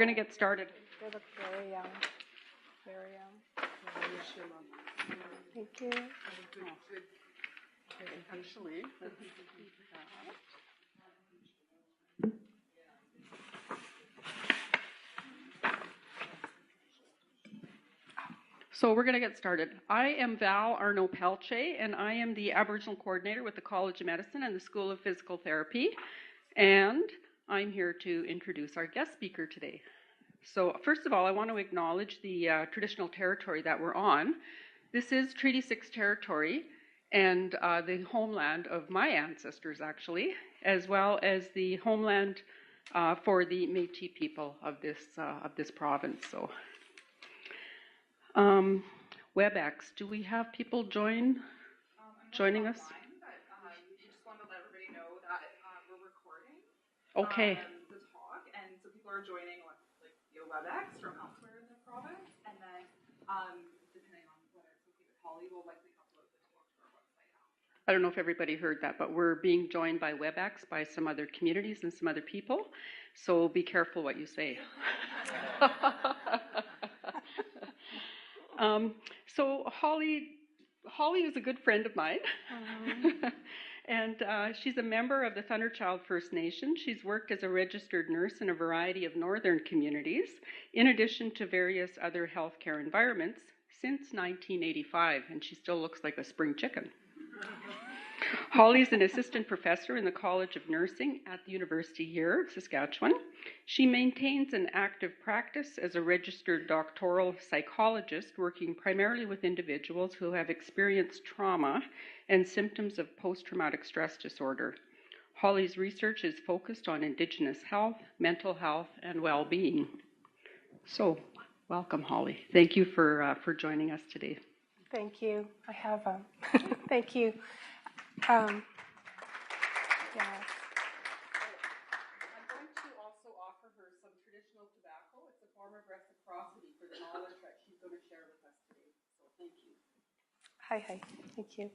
We're going to get started. They look very young. Very young. Thank you. Actually, so we're going to get started. I am Val Arnaud-Pelche, and I am the Aboriginal Coordinator with the College of Medicine and the School of Physical Therapy. And I'm here to introduce our guest speaker today. So first of all, I want to acknowledge the traditional territory that we're on. This is Treaty 6 territory and the homeland of my ancestors, actually, as well as the homeland for the Métis people of this province. So, WebEx, do we have people joining us? Online, but we just want to let everybody know that we're recording Okay. The talk, and so people are joining on via WebEx from elsewhere in the province, and then depending on whether it's okay with Holly, we'll likely upload the talk to our website after. I don't know if everybody heard that, but we're being joined by WebEx by some other communities and some other people, so be careful what you say. So Holly is a good friend of mine, and she's a member of the Thunderchild First Nation. She's worked as a registered nurse in a variety of northern communities, in addition to various other healthcare environments since 1985, and she still looks like a spring chicken. Holly's an assistant professor in the College of Nursing at the University here of Saskatchewan. She maintains an active practice as a registered doctoral psychologist, working primarily with individuals who have experienced trauma and symptoms of post-traumatic stress disorder. Holly's research is focused on Indigenous health, mental health, and well-being. So, welcome, Holly. Thank you for joining us today. Thank you. I have thank you. Yeah. I'm going to also offer her some traditional tobacco. It's a form of reciprocity for the knowledge that she's going to share with us today. So thank you. Hi. Thank you.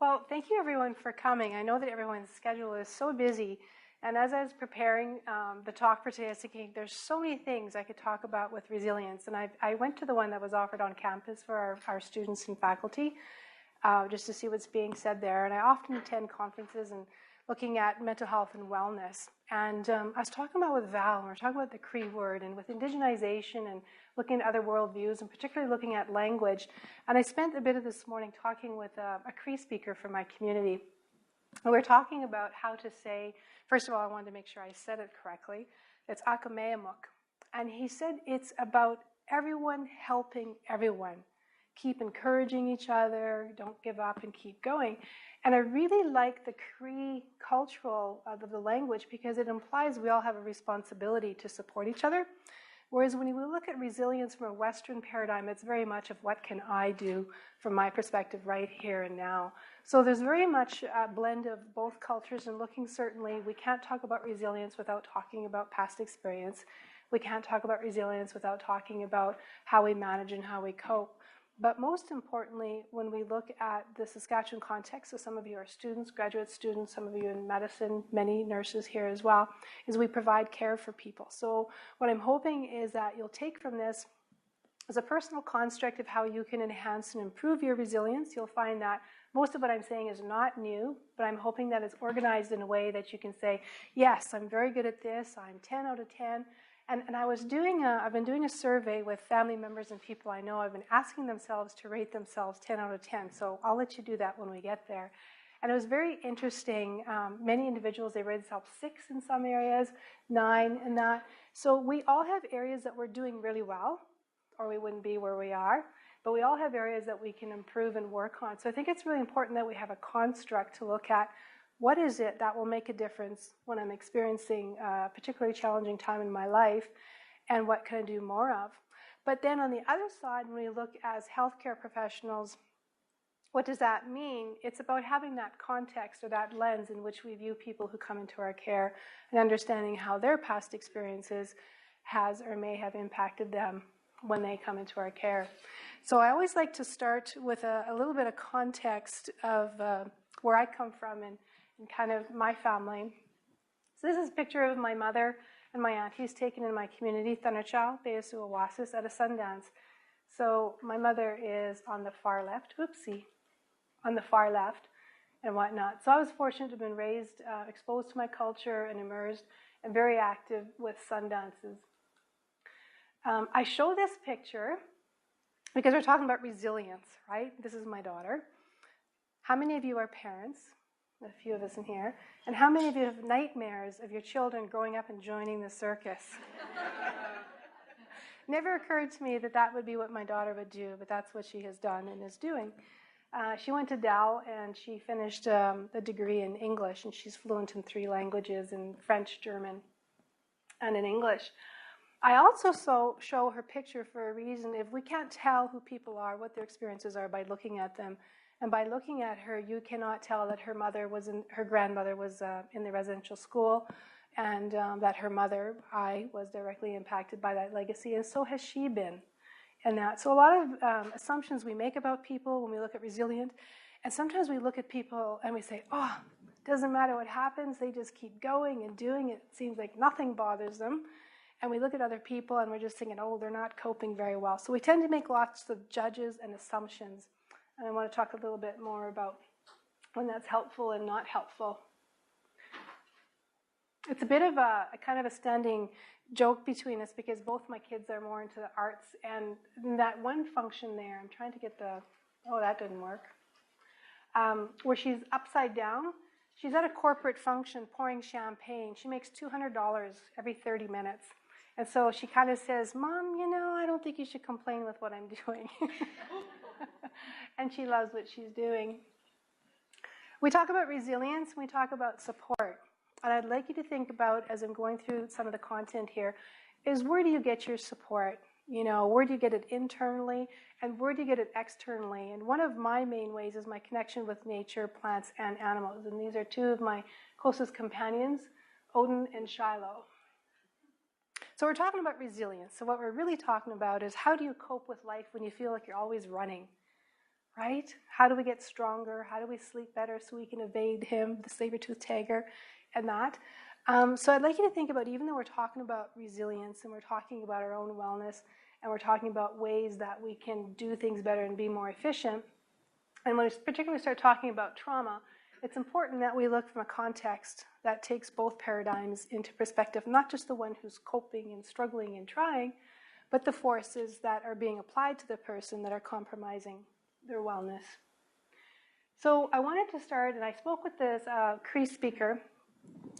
Well, thank you everyone for coming. I know that everyone's schedule is so busy. And as I was preparing the talk for today, I was thinking there's so many things I could talk about with resilience. And I went to the one that was offered on campus for our students and faculty. Just to see what's being said there. And I often attend conferences and looking at mental health and wellness. And I was talking about with Val, and we were talking about the Cree word, and with indigenization and looking at other worldviews, and particularly looking at language. And I spent a bit of this morning talking with a Cree speaker from my community. And we were talking about how to say, first of all, I wanted to make sure I said it correctly. It's ahkameyimok. And he said it's about everyone helping everyone. Keep encouraging each other, don't give up, and keep going. And I really like the Cree cultural of the language because it implies we all have a responsibility to support each other. Whereas when we look at resilience from a Western paradigm, it's very much of what can I do from my perspective right here and now. So there's very much a blend of both cultures, and looking certainly, we can't talk about resilience without talking about past experience. We can't talk about resilience without talking about how we manage and how we cope. But most importantly, when we look at the Saskatchewan context, so some of you are students, graduate students, some of you in medicine, many nurses here as well, is we provide care for people. So what I'm hoping is that you'll take from this as a personal construct of how you can enhance and improve your resilience. You'll find that most of what I'm saying is not new, but I'm hoping that it's organized in a way that you can say, yes, I'm very good at this, I'm 10 out of 10. And I've been doing a survey with family members and people I know. I've been asking themselves to rate themselves 10 out of 10. So I'll let you do that when we get there. And it was very interesting. Many individuals, they rate themselves 6 in some areas, 9 in that. So we all have areas that we're doing really well, or we wouldn't be where we are. But we all have areas that we can improve and work on. So I think it's really important that we have a construct to look at. What is it that will make a difference when I'm experiencing a particularly challenging time in my life, and what can I do more of? But then on the other side, when we look as healthcare professionals, what does that mean? It's about having that context or that lens in which we view people who come into our care and understanding how their past experiences has or may have impacted them when they come into our care. So I always like to start with a little bit of context of where I come from and kind of my family. So this is a picture of my mother and my auntie's taken in my community, Thunderchild, Beasuawasis, at a Sundance. So my mother is on the far left, on the far left and whatnot. So I was fortunate to have been raised, exposed to my culture and immersed and very active with Sundances. I show this picture because we're talking about resilience, right? This is my daughter. How many of you are parents? A few of us in here. And how many of you have nightmares of your children growing up and joining the circus? Never occurred to me that that would be what my daughter would do, but that's what she has done and is doing. She went to Dal and she finished a degree in English, and she's fluent in 3 languages, in French, German, and in English. I also show her picture for a reason. If we can't tell who people are, what their experiences are by looking at them, and by looking at her, you cannot tell that her grandmother was in the residential school, and that her mother, was directly impacted by that legacy, and so has she been. And that. So a lot of assumptions we make about people when we look at resilient, and sometimes we look at people and we say, oh, doesn't matter what happens, they just keep going and doing it. It seems like nothing bothers them. And we look at other people and we're just thinking, oh, they're not coping very well. So we tend to make lots of judges and assumptions. And I want to talk a little bit more about when that's helpful and not helpful. It's a bit of a kind of a standing joke between us because both my kids are more into the arts, and that one function there, I'm trying to get that didn't work, where she's upside down. She's at a corporate function pouring champagne. She makes $200 every 30 minutes. And so she kind of says, Mom, I don't think you should complain with what I'm doing. And she loves what she's doing. We talk about resilience, we talk about support. And I'd like you to think about, as I'm going through some of the content here, is where do you get your support? Where do you get it internally, and where do you get it externally? And one of my main ways is my connection with nature, plants, and animals. And these are 2 of my closest companions, Odin and Shiloh. So we're talking about resilience. So what we're really talking about is how do you cope with life when you feel like you're always running, right? How do we get stronger? How do we sleep better so we can evade him, the saber-toothed tiger, and that? So I'd like you to think about, even though we're talking about resilience and we're talking about our own wellness and we're talking about ways that we can do things better and be more efficient, and when we particularly start talking about trauma, it's important that we look from a context that takes both paradigms into perspective, not just the one who's coping and struggling and trying, but the forces that are being applied to the person that are compromising their wellness. So I wanted to start, and I spoke with this Cree speaker.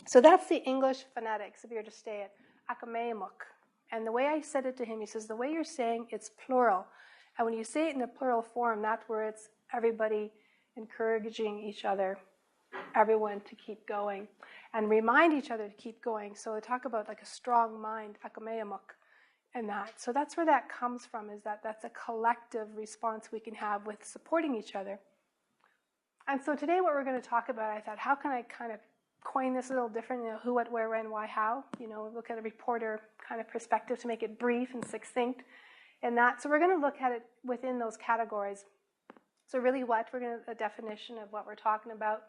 So that's the English phonetics, if you were to say it, ahkameyimok. And the way I said it to him, he says, the way you're saying it's plural. And when you say it in a plural form, that's where it's everybody encouraging each other, everyone to keep going, and remind each other to keep going. So they talk about like a strong mind, ahkameyimok, and that. So that's where that comes from, is that that's a collective response we can have with supporting each other. And so today what we're going to talk about, I thought, how can I kind of coin this a little different, who, what, where, when, why, how, look at a reporter kind of perspective to make it brief and succinct and that. So we're going to look at it within those categories. So really what, we're going to a definition of what we're talking about,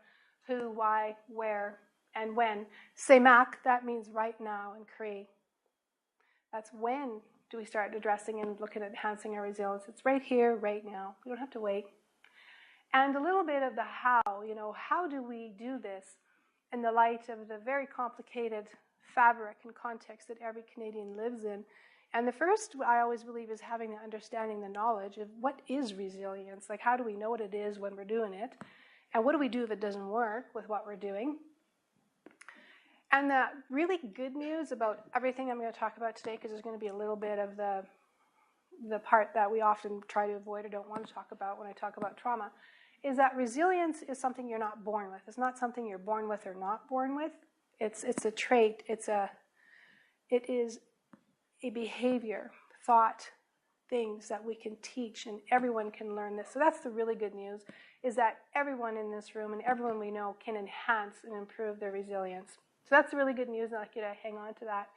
who, why, where, and when. Semak, that means right now, and Cree. That's when do we start addressing and looking at enhancing our resilience. It's right here, right now. We don't have to wait. And a little bit of the how, how do we do this in the light of the very complicated fabric and context that every Canadian lives in. And the first, I always believe, is having the understanding, the knowledge of what is resilience. Like, how do we know what it is when we're doing it? And what do we do if it doesn't work with what we're doing? And the really good news about everything I'm going to talk about today, because there's going to be a little bit of the part that we often try to avoid or don't want to talk about when I talk about trauma, is that resilience is something you're not born with. It's not something you're born with or not born with. It's a trait. It is a behavior, thought, things that we can teach, and everyone can learn this. So that's the really good news, is that everyone in this room and everyone we know can enhance and improve their resilience. So that's the really good news, and I'd like you to hang on to that.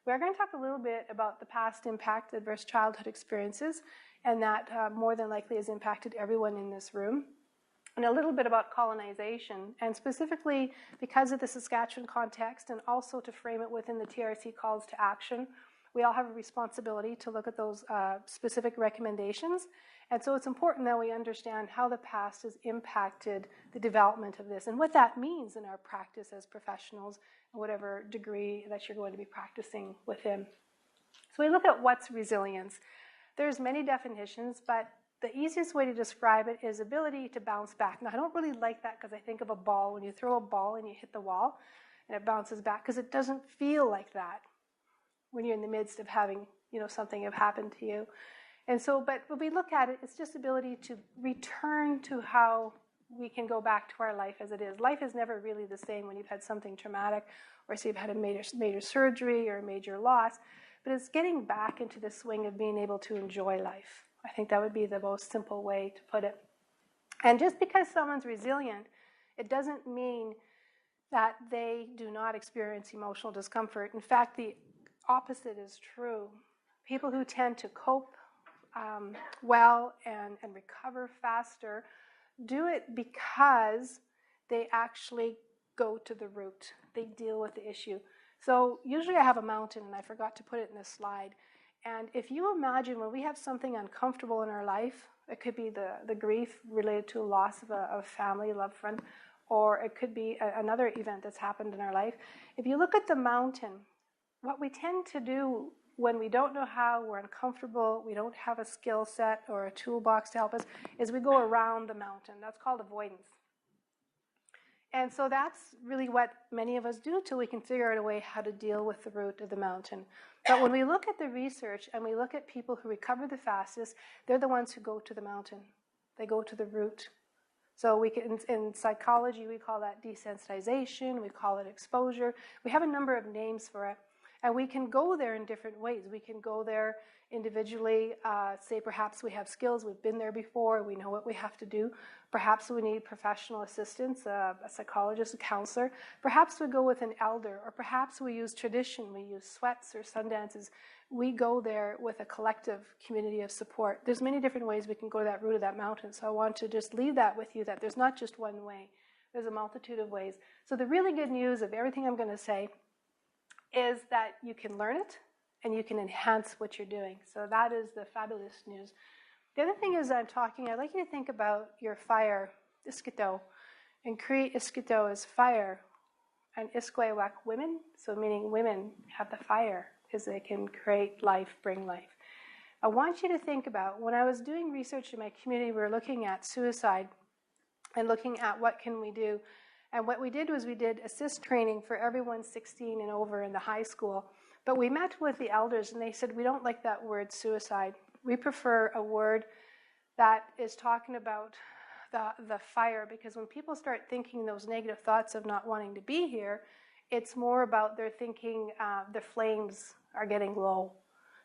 We're going to talk a little bit about the past impact, adverse childhood experiences, and that more than likely has impacted everyone in this room. and a little bit about colonization, and specifically because of the Saskatchewan context, and also to frame it within the TRC calls to action. We all have a responsibility to look at those specific recommendations, and so it's important that we understand how the past has impacted the development of this and what that means in our practice as professionals, in whatever degree that you're going to be practicing within. So we look at what's resilience. There's many definitions, but the easiest way to describe it is ability to bounce back. Now, I don't really like that because I think of a ball. When you throw a ball and you hit the wall and it bounces back, because it doesn't feel like that when you're in the midst of having, something have happened to you. And so, but when we look at it, it's just ability to return to how we can go back to our life as it is. Life is never really the same when you've had something traumatic, or say you've had a major surgery or a major loss, but it's getting back into the swing of being able to enjoy life. I think that would be the most simple way to put it. And just because someone's resilient, it doesn't mean that they do not experience emotional discomfort. In fact, the opposite is true. People who tend to cope well and recover faster do it because they actually go to the root. They deal with the issue. So usually I have a mountain, and I forgot to put it in this slide. And if you imagine when we have something uncomfortable in our life, it could be the grief related to a loss of a family, loved friend, or it could be another event that's happened in our life. If you look at the mountain, what we tend to do when we don't know how, we're uncomfortable, we don't have a skill set or a toolbox to help us, is we go around the mountain. That's called avoidance. And so that's really what many of us do till we can figure out a way how to deal with the root of the mountain. But when we look at the research and we look at people who recover the fastest, they're the ones who go to the mountain. They go to the root. So we can, in psychology, we call that desensitization, we call it exposure. We have a number of names for it. And we can go there in different ways. We can go there individually, say perhaps we have skills, we've been there before, we know what we have to do. Perhaps we need professional assistance, a psychologist, a counselor. Perhaps we go with an elder, or perhaps we use tradition, we use sweats or sun dances. We go there with a collective community of support. There's many different ways we can go to that root of that mountain. So I want to just leave that with you, that there's not just one way. There's a multitude of ways. So the really good news of everything I'm going to say is that you can learn it and you can enhance what you're doing. So that is the fabulous news. The other thing is I'd like you to think about your fire, iskito, and create iskito as fire, and iskwewak women, so meaning women have the fire, because they can create life, bring life. I want you to think about, when I was doing research in my community, we were looking at suicide and looking at what can we do. And what we did was we did assist training for everyone 16 and over in the high school. But we met with the elders and they said, we don't like that word suicide. We prefer a word that is talking about the fire, because when people start thinking those negative thoughts of not wanting to be here, it's more about their thinking the flames are getting low.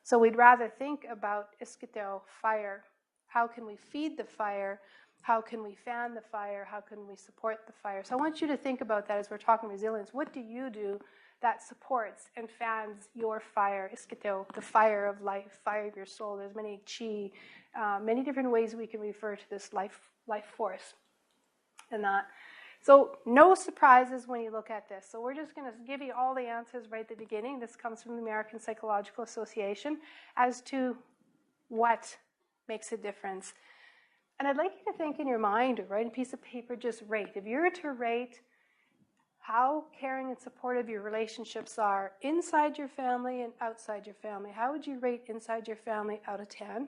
So we'd rather think about iskito, fire. How can we feed the fire? How can we fan the fire? How can we support the fire? So I want you to think about that as we're talking resilience. What do you do that supports and fans your fire, iskito, the fire of life, fire of your soul? There's many chi, many different ways we can refer to this life force. And that. So no surprises when you look at this. So we're just going to give you all the answers right at the beginning. This comes from the American Psychological Association as to what makes a difference. And I'd like you to think in your mind, or write a piece of paper, just rate. If you were to rate how caring and supportive your relationships are inside your family and outside your family, how would you rate inside your family out of 10?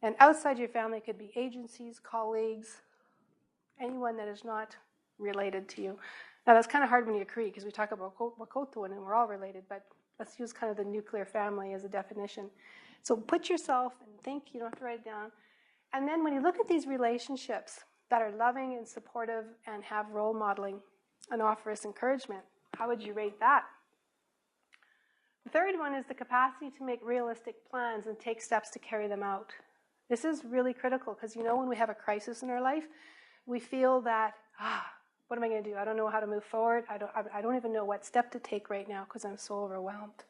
And outside your family could be agencies, colleagues, anyone that is not related to you. Now that's kind of hard when you agree, because we talk about Wakoto and we're all related, but let's use kind of the nuclear family as a definition. So put yourself and think, you don't have to write it down. And then when you look at these relationships that are loving and supportive and have role modeling and offer us encouragement, how would you rate that? The third one is the capacity to make realistic plans and take steps to carry them out. This is really critical, because when we have a crisis in our life, we feel that, what am I going to do? I don't know how to move forward. I don't even know what step to take right now because I'm so overwhelmed.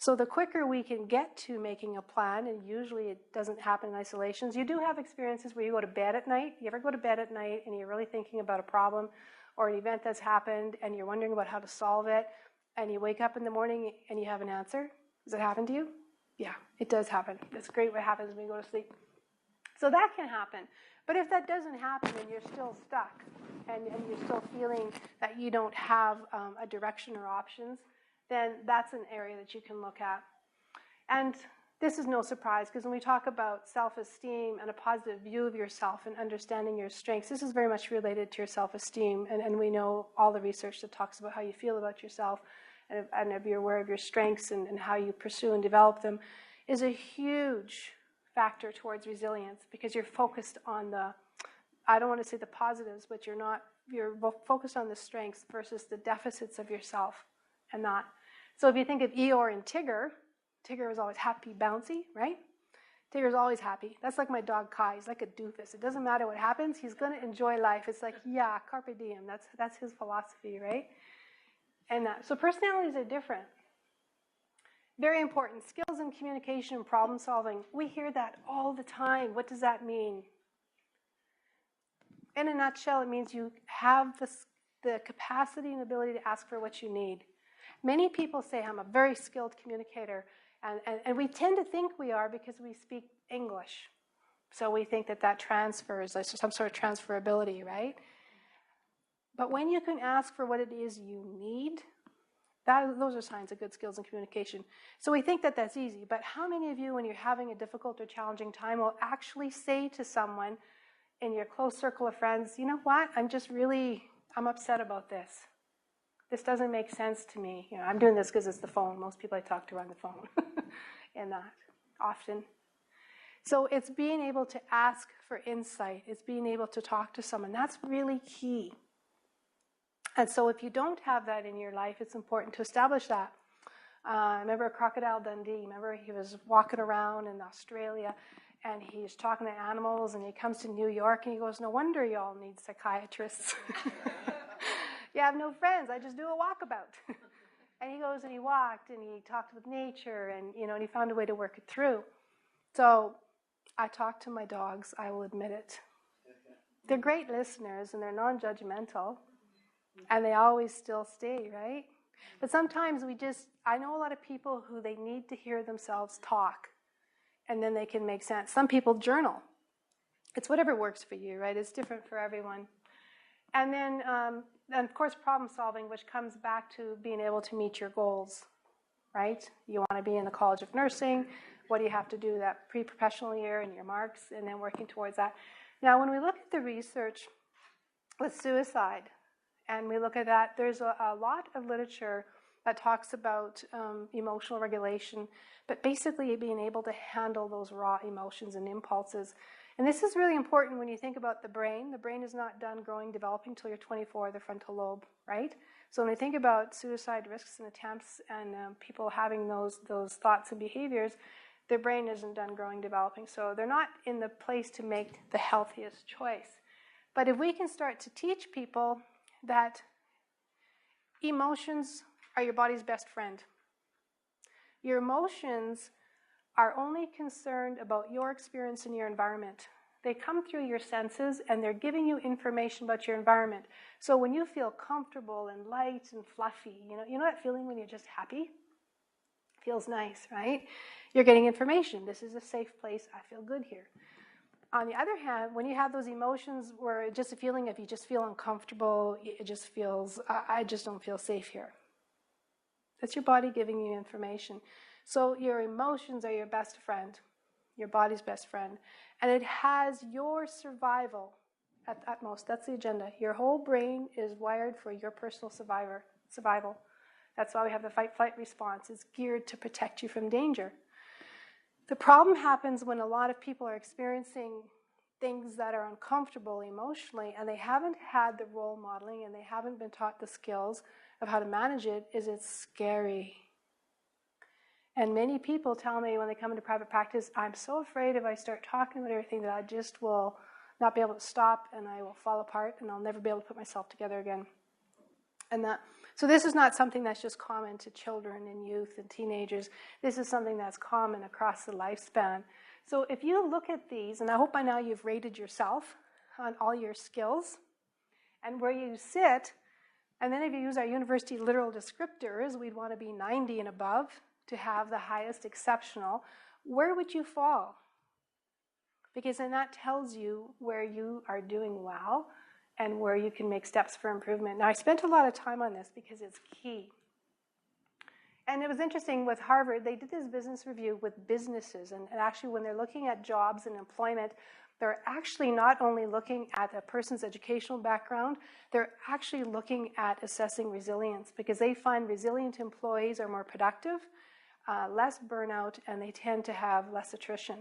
So the quicker we can get to making a plan, and usually it doesn't happen in isolations. You do have experiences where you go to bed at night. You ever go to bed at night and you're really thinking about a problem or an event that's happened and you're wondering about how to solve it, and you wake up in the morning and you have an answer? Does it happen to you? Yeah, it does happen. That's great what happens when you go to sleep. So that can happen. But if that doesn't happen and you're still stuck and you're still feeling that you don't have a direction or options, then that's an area that you can look at. And this is no surprise, because when we talk about self-esteem and a positive view of yourself and understanding your strengths, this is very much related to your self-esteem. And we know all the research that talks about how you feel about yourself, and if you're aware of your strengths and how you pursue and develop them, is a huge factor towards resilience, because you're focused on the, I don't want to say the positives, but you're focused on the strengths versus the deficits of yourself and not. So if you think of Eeyore and Tigger, Tigger is always happy, bouncy, right? Tigger's always happy. That's like my dog Kai. He's like a doofus. It doesn't matter what happens. He's going to enjoy life. It's like, yeah, carpe diem. That's his philosophy, right? And so personalities are different. Very important. Skills in communication and problem solving. We hear that all the time. What does that mean? In a nutshell, it means you have the capacity and ability to ask for what you need. Many people say, I'm a very skilled communicator. And we tend to think we are because we speak English. So we think that transfers, there's some sort of transferability, right? But when you can ask for what it is you need, those are signs of good skills in communication. So we think that that's easy. But how many of you, when you're having a difficult or challenging time, will actually say to someone in your close circle of friends, you know what, I'm upset about this. This doesn't make sense to me. You know, I'm doing this because it's the phone. Most people I talk to are on the phone. And not often. So it's being able to ask for insight. It's being able to talk to someone. That's really key. And so if you don't have that in your life, it's important to establish that. I remember Crocodile Dundee. Remember, he was walking around in Australia, and he's talking to animals, and he comes to New York, and he goes, no wonder you all need psychiatrists. You have no friends. I just do a walkabout. And he goes and he walked, and he talked with nature, and, and he found a way to work it through. So I talk to my dogs, I will admit it. They're great listeners, and they're non-judgmental. And they always still stay, right? But sometimes I know a lot of people who they need to hear themselves talk, and then they can make sense. Some people journal. It's whatever works for you, right? It's different for everyone. And then, and of course, problem solving, which comes back to being able to meet your goals, right? You want to be in the College of Nursing. What do you have to do that pre-professional year and your marks, and then working towards that? Now, when we look at the research with suicide, and we look at that, there's a lot of literature that talks about emotional regulation, but basically being able to handle those raw emotions and impulses. And this is really important when you think about the brain. The brain is not done growing, developing until you're 24, the frontal lobe, right? So when we think about suicide risks and attempts and people having those thoughts and behaviors, their brain isn't done growing, developing. So they're not in the place to make the healthiest choice. But if we can start to teach people that emotions are your body's best friend. Your emotions are only concerned about your experience in your environment. They come through your senses, and they're giving you information about your environment. So when you feel comfortable and light and fluffy, you know that feeling when you're just happy? Feels nice, right? You're getting information. This is a safe place. I feel good here. On the other hand, when you have those emotions where it's just a feeling of you just feel uncomfortable, it just feels, I just don't feel safe here. That's your body giving you information. So your emotions are your best friend, your body's best friend. And it has your survival at utmost. That's the agenda. Your whole brain is wired for your personal survival. That's why we have the fight-flight response. It's geared to protect you from danger. The problem happens when a lot of people are experiencing things that are uncomfortable emotionally, and they haven't had the role modeling, and they haven't been taught the skills of how to manage it. It's scary. And many people tell me when they come into private practice, I'm so afraid if I start talking about everything that I just will not be able to stop, and I will fall apart, and I'll never be able to put myself together again. And So this is not something that's just common to children and youth and teenagers. This is something that's common across the lifespan. So if you look at these, and I hope by now you've rated yourself on all your skills and where you sit, and then if you use our university literal descriptors, we'd want to be 90 and above to have the highest exceptional. Where would you fall? Because then that tells you where you are doing well and where you can make steps for improvement. Now, I spent a lot of time on this because it's key. And it was interesting with Harvard, they did this business review with businesses. And actually, when they're looking at jobs and employment, they're actually not only looking at a person's educational background, they're actually looking at assessing resilience, because they find resilient employees are more productive, less burnout, and they tend to have less attrition.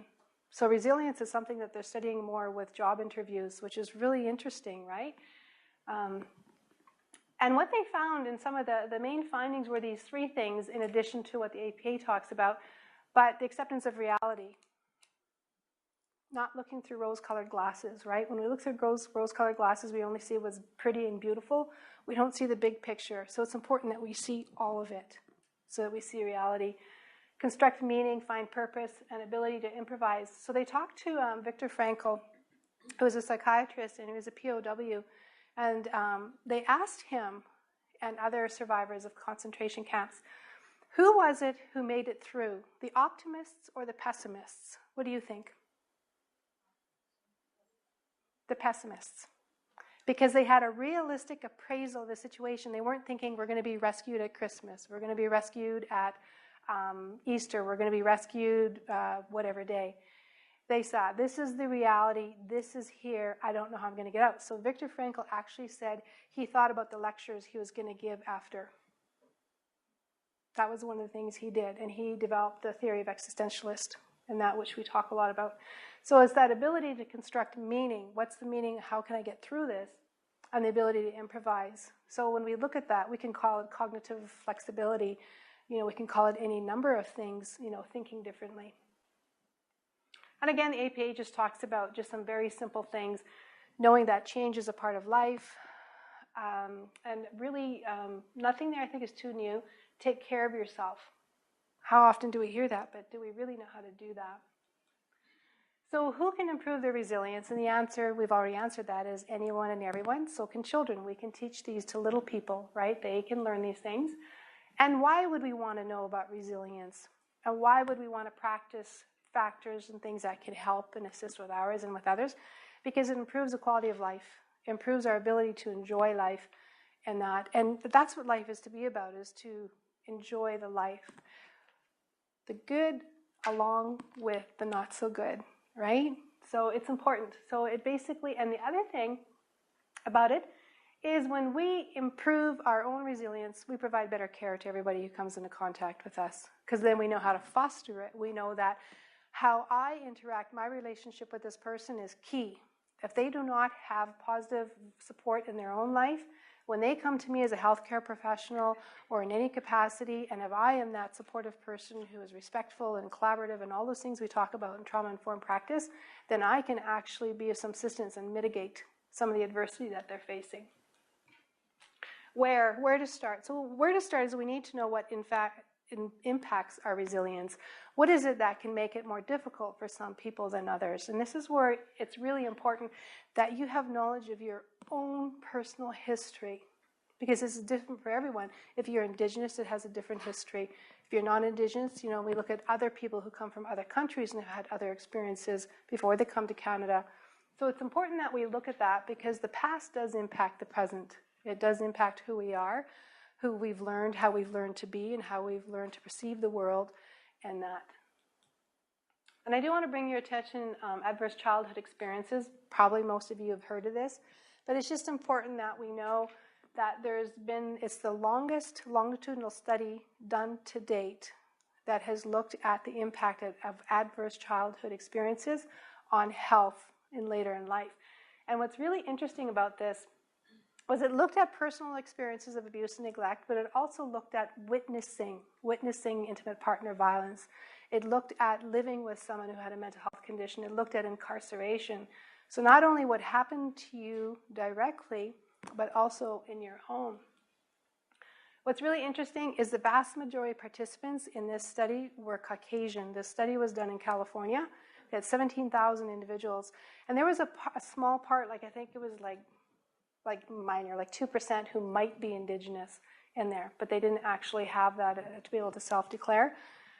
So resilience is something that they're studying more with job interviews, which is really interesting, right? And what they found in some of the main findings were these three things in addition to what the APA talks about, but the acceptance of reality. Not looking through rose-colored glasses, right? When we look through rose-colored glasses, we only see what's pretty and beautiful. We don't see the big picture. So it's important that we see all of it so that we see reality. Construct meaning, find purpose, and ability to improvise. So they talked to Viktor Frankl, who was a psychiatrist, and he was a POW. And they asked him and other survivors of concentration camps, who was it who made it through, the optimists or the pessimists? What do you think? The pessimists. Because they had a realistic appraisal of the situation. They weren't thinking, we're going to be rescued at Christmas, we're going to be rescued at Easter, we're going to be rescued whatever day. They saw, this is the reality, this is here, I don't know how I'm going to get out. So Viktor Frankl actually said he thought about the lectures he was going to give after. That was one of the things he did, and he developed the theory of existentialist, and that which we talk a lot about. So it's that ability to construct meaning. What's the meaning? How can I get through this? And the ability to improvise. So when we look at that, we can call it cognitive flexibility. We can call it any number of things, thinking differently. And again, the APA just talks about just some very simple things, knowing that change is a part of life. And really, nothing there I think is too new. Take care of yourself. How often do we hear that? But do we really know how to do that? So who can improve their resilience? And the answer, we've already answered that, is anyone and everyone. So can children. We can teach these to little people, right? They can learn these things. And why would we want to know about resilience? And why would we want to practice factors and things that can help and assist with ours and with others? Because it improves the quality of life, improves our ability to enjoy life, and that's what life is to be about, is to enjoy the life. The good along with the not so good, right? So it's important. So it basically, and the other thing about it is when we improve our own resilience, we provide better care to everybody who comes into contact with us, because then we know how to foster it. We know that how I interact, my relationship with this person is key. If they do not have positive support in their own life, when they come to me as a healthcare professional or in any capacity, and if I am that supportive person who is respectful and collaborative and all those things we talk about in trauma-informed practice, then I can actually be of some assistance and mitigate some of the adversity that they're facing. Where to start? So where to start is we need to know what in fact impacts our resilience. What is it that can make it more difficult for some people than others? And this is where it's really important that you have knowledge of your own personal history, because this is different for everyone. If you're Indigenous, it has a different history. If you're non-Indigenous, we look at other people who come from other countries and have had other experiences before they come to Canada. So it's important that we look at that, because the past does impact the present. It does impact who we are, who we've learned, how we've learned to be, and how we've learned to perceive the world, and that. And I do want to bring your attention, adverse childhood experiences. Probably most of you have heard of this, but it's just important that we know that it's the longest longitudinal study done to date that has looked at the impact of adverse childhood experiences on health later in life. And what's really interesting about this was it looked at personal experiences of abuse and neglect, but it also looked at witnessing intimate partner violence. It looked at living with someone who had a mental health condition. It looked at incarceration. So not only what happened to you directly, but also in your home. What's really interesting is the vast majority of participants in this study were Caucasian. This study was done in California. They had 17,000 individuals. And there was a small part, like I think it was like minor, like 2% who might be Indigenous in there, but they didn't actually have that to be able to self-declare.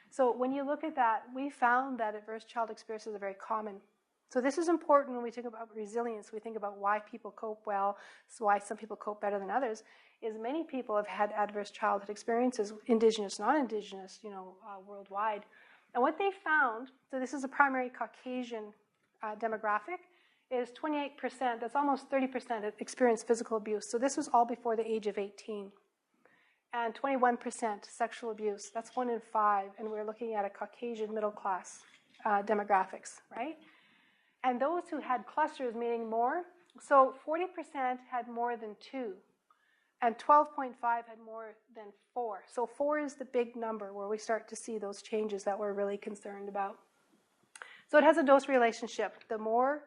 So when you look at that, we found that adverse child experiences are very common. So this is important when we think about resilience. We think about why people cope well, so why some people cope better than others, is many people have had adverse childhood experiences, Indigenous, non-Indigenous, worldwide. And what they found, so this is a primary Caucasian demographic, is 28%, that's almost 30% that experienced physical abuse. So this was all before the age of 18. And 21% sexual abuse, that's 1 in 5, and we're looking at a Caucasian middle class demographics, right? And those who had clusters, meaning more, so 40% had more than 2, and 12.5 had more than 4. So 4 is the big number where we start to see those changes that we're really concerned about. So it has a dose relationship. The more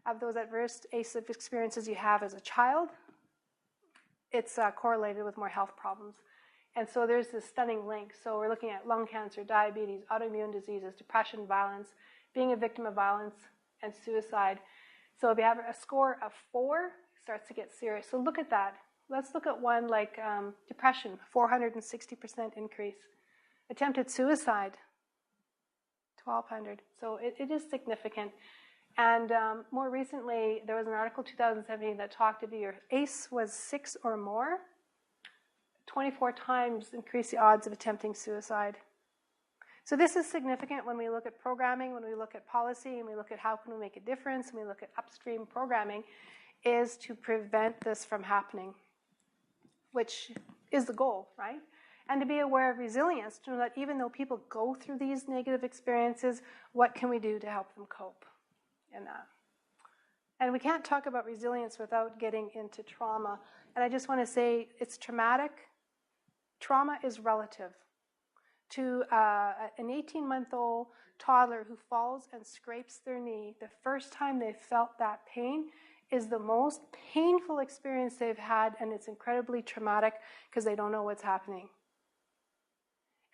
of those adverse ACE experiences you have as a child, it's correlated with more health problems. And so there's this stunning link. So we're looking at lung cancer, diabetes, autoimmune diseases, depression, violence, being a victim of violence, and suicide. So if you have a score of 4, it starts to get serious. So look at that. Let's look at one like depression, 460% increase. Attempted suicide, 1,200. So it is significant. And more recently, there was an article, 2017, that talked if your ACE was 6 or more, 24 times increase the odds of attempting suicide. So this is significant when we look at programming, when we look at policy, and we look at how can we make a difference, and we look at upstream programming, is to prevent this from happening, which is the goal, right? And to be aware of resilience, to know that even though people go through these negative experiences, what can we do to help them cope in that? And we can't talk about resilience without getting into trauma. And I just want to say it's traumatic. Trauma is relative. To an 18-month-old toddler who falls and scrapes their knee, the first time they've felt that pain is the most painful experience they've had, and it's incredibly traumatic because they don't know what's happening.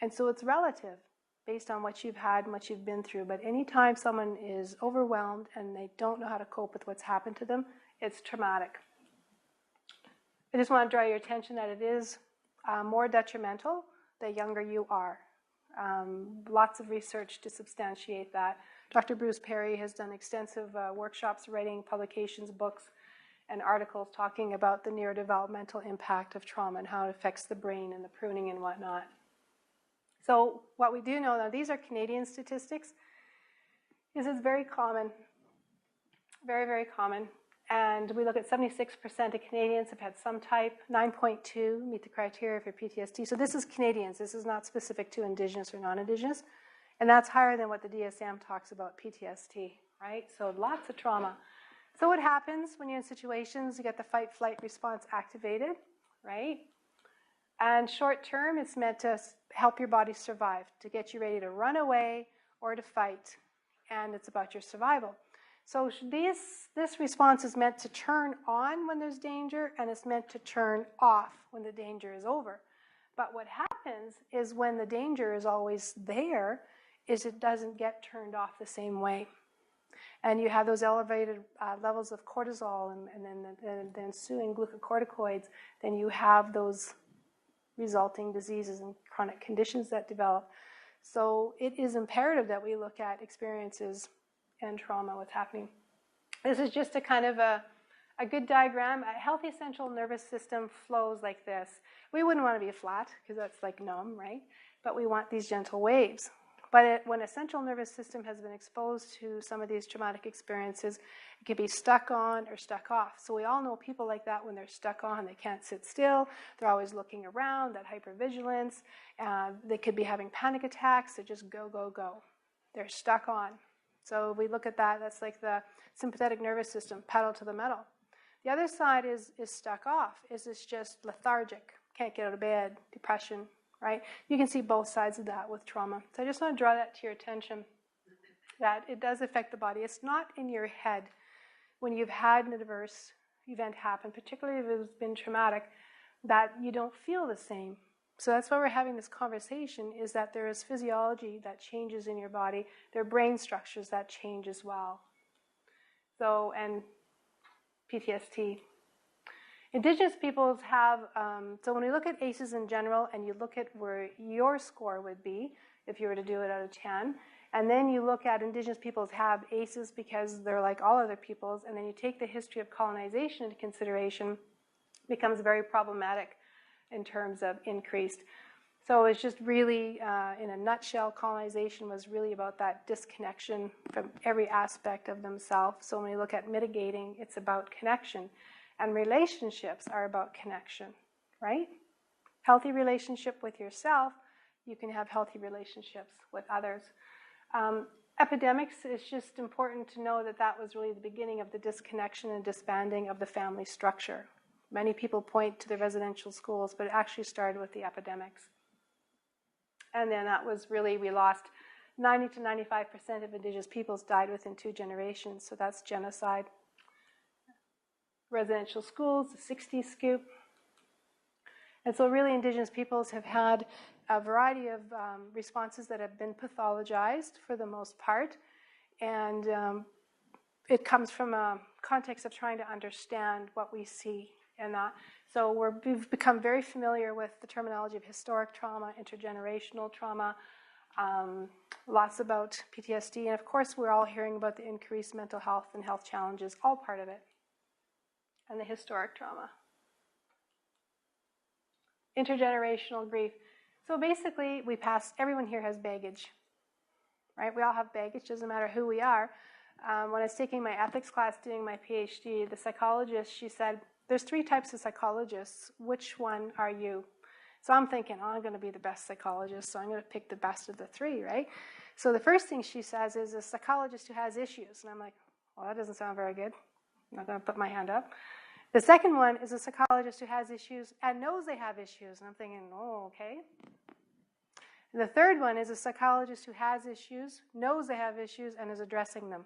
And so it's relative based on what you've had and what you've been through. But anytime someone is overwhelmed and they don't know how to cope with what's happened to them, it's traumatic. I just want to draw your attention that it is more detrimental the younger you are. Lots of research to substantiate that. Dr. Bruce Perry has done extensive workshops, writing publications, books, and articles talking about the neurodevelopmental impact of trauma and how it affects the brain and the pruning and whatnot. So what we do know, now these are Canadian statistics, is it's very common, very, very common. And we look at 76% of Canadians have had some type, 9.2 meet the criteria for PTSD. So this is Canadians. This is not specific to Indigenous or non-Indigenous. And that's higher than what the DSM talks about PTSD, right? So lots of trauma. So what happens when you're in situations, you get the fight-flight response activated, right? And short term, it's meant to help your body survive, to get you ready to run away or to fight. And it's about your survival. So this response is meant to turn on when there's danger, and it's meant to turn off when the danger is over. But what happens is when the danger is always there, is it doesn't get turned off the same way. And you have those elevated levels of cortisol and then the ensuing glucocorticoids, then you have those resulting diseases and chronic conditions that develop. So it is imperative that we look at experiences and trauma, what's happening. This is just a kind of a good diagram. A healthy central nervous system flows like this. We wouldn't want to be flat because that's like numb, right? But we want these gentle waves. But when a central nervous system has been exposed to some of these traumatic experiences, it can be stuck on or stuck off. So we all know people like that. When they're stuck on, they can't sit still. They're always looking around, that hypervigilance. They could be having panic attacks. They just go, go, go. They're stuck on. So we look at that, that's like the sympathetic nervous system, pedal to the metal. The other side is stuck off, is it's just lethargic, can't get out of bed, depression, right? You can see both sides of that with trauma. So I just want to draw that to your attention, that it does affect the body. It's not in your head when you've had an adverse event happen, particularly if it's been traumatic, that you don't feel the same. So that's why we're having this conversation, is that there is physiology that changes in your body. There are brain structures that change as well. So, and PTSD. Indigenous peoples have, so when we look at ACEs in general, and you look at where your score would be, if you were to do it out of 10, and then you look at Indigenous peoples have ACEs because they're like all other peoples, and then you take the history of colonization into consideration, it becomes very problematic in terms of increased. So it's just really, in a nutshell, colonization was really about that disconnection from every aspect of themselves. So when we look at mitigating, it's about connection. And relationships are about connection, right? Healthy relationship with yourself, you can have healthy relationships with others. Epidemics, it's just important to know that that was really the beginning of the disconnection and disbanding of the family structure. Many people point to the residential schools, but it actually started with the epidemics. And then that was really, we lost 90 to 95% of Indigenous peoples died within 2 generations, so that's genocide. Residential schools, the 60s scoop. And so really Indigenous peoples have had a variety of responses that have been pathologized for the most part. And it comes from a context of trying to understand what we see in that. So we've become very familiar with the terminology of historic trauma, intergenerational trauma, lots about PTSD, and of course we're all hearing about the increased mental health and health challenges, all part of it, and the historic trauma. Intergenerational grief. So basically, everyone here has baggage, right? We all have baggage, doesn't matter who we are. When I was taking my ethics class doing my PhD, the psychologist, she said, there's 3 types of psychologists. Which one are you? So I'm thinking, I'm going to be the best psychologist, so I'm going to pick the best of the 3, right? So the first thing she says is a psychologist who has issues. And I'm like, well, that doesn't sound very good. I'm not going to put my hand up. The second one is a psychologist who has issues and knows they have issues. And I'm thinking, oh, okay. And the third one is a psychologist who has issues, knows they have issues, and is addressing them.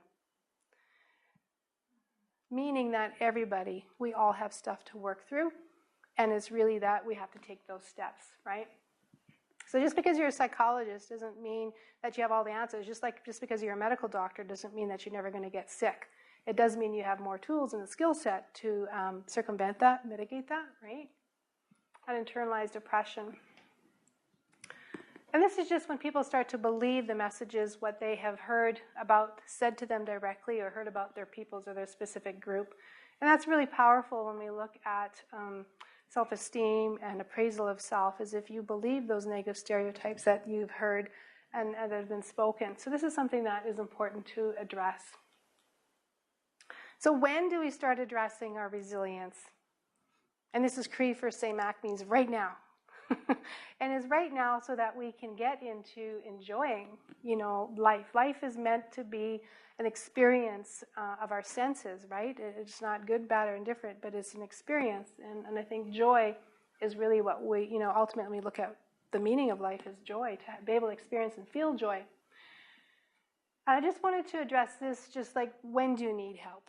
Meaning that everybody, we all have stuff to work through, and it's really that we have to take those steps, right? So just because you're a psychologist doesn't mean that you have all the answers. Just because you're a medical doctor doesn't mean that you're never going to get sick. It does mean you have more tools and a skill set to circumvent that, mitigate that, right? And internalized depression. And this is just when people start to believe the messages, what they have heard about, said to them directly, or heard about their peoples or their specific group. And that's really powerful when we look at self-esteem and appraisal of self, as if you believe those negative stereotypes that you've heard and that have been spoken. So this is something that is important to address. So when do we start addressing our resilience? And this is Cree for Saymak, means right now. And is right now so that we can get into enjoying, life. Life is meant to be an experience of our senses, right? It's not good, bad, or indifferent, but it's an experience. And I think joy is really what we, ultimately look at. The meaning of life is joy, to be able to experience and feel joy. I just wanted to address this, just like, when do you need help?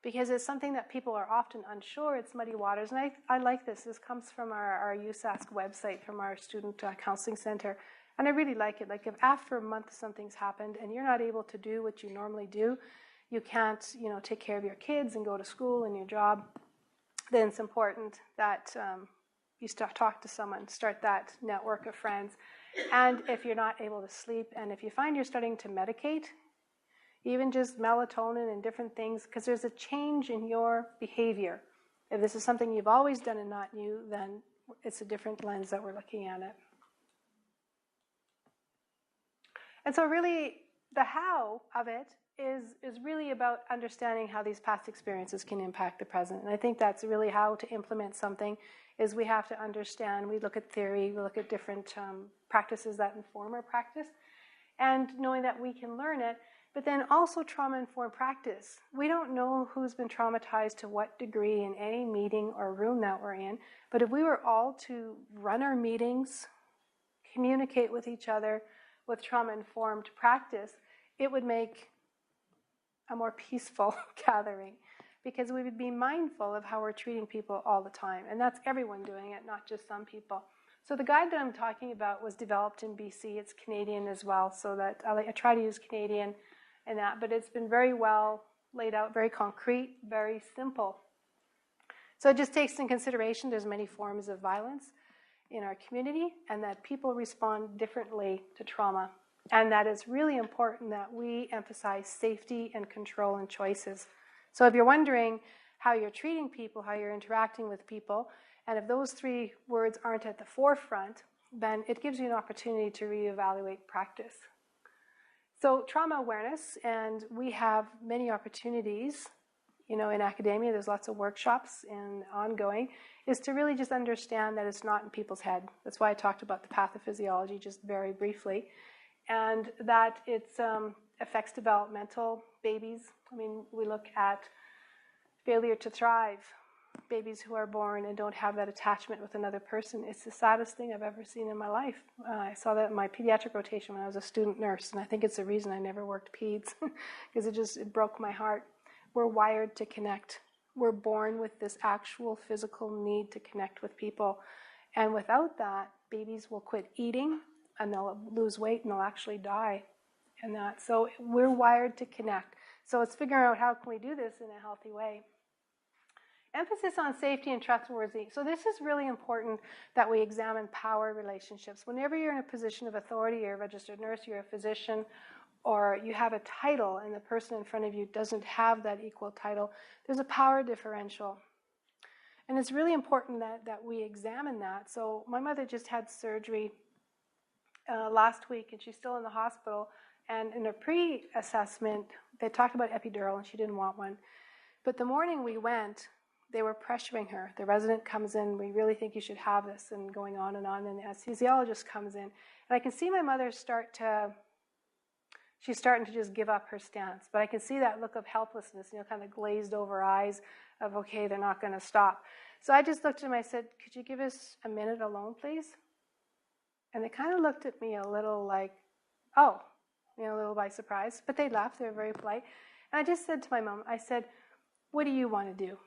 Because it's something that people are often unsure. It's muddy waters. And I like this. This comes from our USask website, from our Student Counseling Center. And I really like it. Like, if after a month something's happened and you're not able to do what you normally do, you can't, take care of your kids and go to school and your job, then it's important that you talk to someone, start that network of friends. And if you're not able to sleep, and if you find you're starting to medicate, even just melatonin and different things, because there's a change in your behavior. If this is something you've always done and not new, then it's a different lens that we're looking at it. And so really, the how of it is really about understanding how these past experiences can impact the present. And I think that's really how to implement something, is we have to understand, we look at theory, we look at different practices that inform our practice, and knowing that we can learn it. But then also trauma-informed practice. We don't know who's been traumatized to what degree in any meeting or room that we're in, but if we were all to run our meetings, communicate with each other with trauma-informed practice, it would make a more peaceful gathering, because we would be mindful of how we're treating people all the time. And that's everyone doing it, not just some people. So the guide that I'm talking about was developed in BC. It's Canadian as well, so that I try to use Canadian in that, but it's been very well laid out, very concrete, very simple. So it just takes in consideration there's many forms of violence in our community and that people respond differently to trauma. And that it's really important that we emphasize safety and control and choices. So if you're wondering how you're treating people, how you're interacting with people, and if those three words aren't at the forefront, then it gives you an opportunity to reevaluate practice. So trauma awareness, and we have many opportunities, in academia, there's lots of workshops and ongoing, is to really just understand that it's not in people's head. That's why I talked about the pathophysiology just very briefly, and that it affects developmental babies. I mean, we look at failure to thrive, babies who are born and don't have that attachment with another person. It's the saddest thing I've ever seen in my life. I saw that in my pediatric rotation when I was a student nurse, and I think it's the reason I never worked peds, because it broke my heart. We're wired to connect. We're born with this actual physical need to connect with people. And without that, babies will quit eating, and they'll lose weight, and they'll actually die. And that, so we're wired to connect. So it's figuring out how can we do this in a healthy way. Emphasis on safety and trustworthy. So this is really important that we examine power relationships. Whenever you're in a position of authority, you're a registered nurse, you're a physician, or you have a title and the person in front of you doesn't have that equal title, there's a power differential. And it's really important that we examine that. So my mother just had surgery last week, and she's still in the hospital. And in a pre-assessment, they talked about epidural, and she didn't want one. But the morning we went, they were pressuring her. The resident comes in, we really think you should have this, and going on, and the anesthesiologist comes in. And I can see my mother she's starting to just give up her stance. But I can see that look of helplessness, kind of glazed over eyes of, okay, they're not going to stop. So I just looked at him, I said, could you give us a minute alone, please? And they kind of looked at me a little like, oh, a little by surprise. But they laughed, they were very polite. And I just said to my mom, I said, what do you want to do?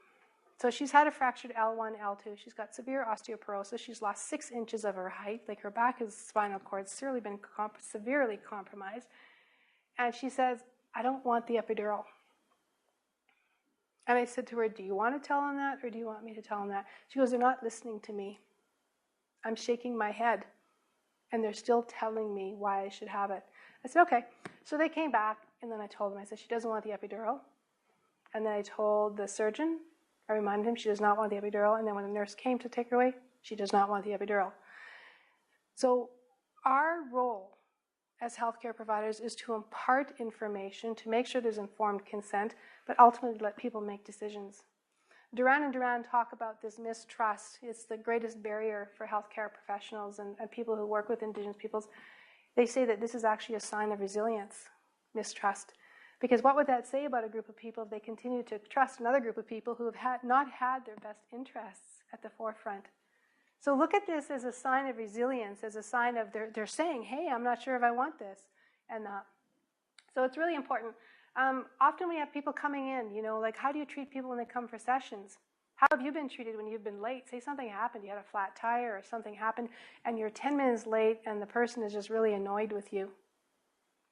So she's had a fractured L1, L2. She's got severe osteoporosis. She's lost 6 inches of her height. Like her back is spinal cord, severely been severely compromised. And she says, I don't want the epidural. And I said to her, do you want to tell them that, or do you want me to tell them that? She goes, they're not listening to me. I'm shaking my head, and they're still telling me why I should have it. I said, okay. So they came back, and then I told them, I said, she doesn't want the epidural. And then I told the surgeon, I reminded him she does not want the epidural. And then when the nurse came to take her away, she does not want the epidural. So our role as healthcare providers is to impart information, to make sure there's informed consent, but ultimately let people make decisions. Duran and Duran talk about this mistrust. It's the greatest barrier for healthcare professionals and people who work with Indigenous peoples. They say that this is actually a sign of resilience, mistrust. Because what would that say about a group of people if they continue to trust another group of people who have not had their best interests at the forefront? So look at this as a sign of resilience, as a sign of they're saying, hey, I'm not sure if I want this. And so it's really important. Often we have people coming in, like how do you treat people when they come for sessions? How have you been treated when you've been late? Say something happened, you had a flat tire or something happened, and you're 10 minutes late and the person is just really annoyed with you.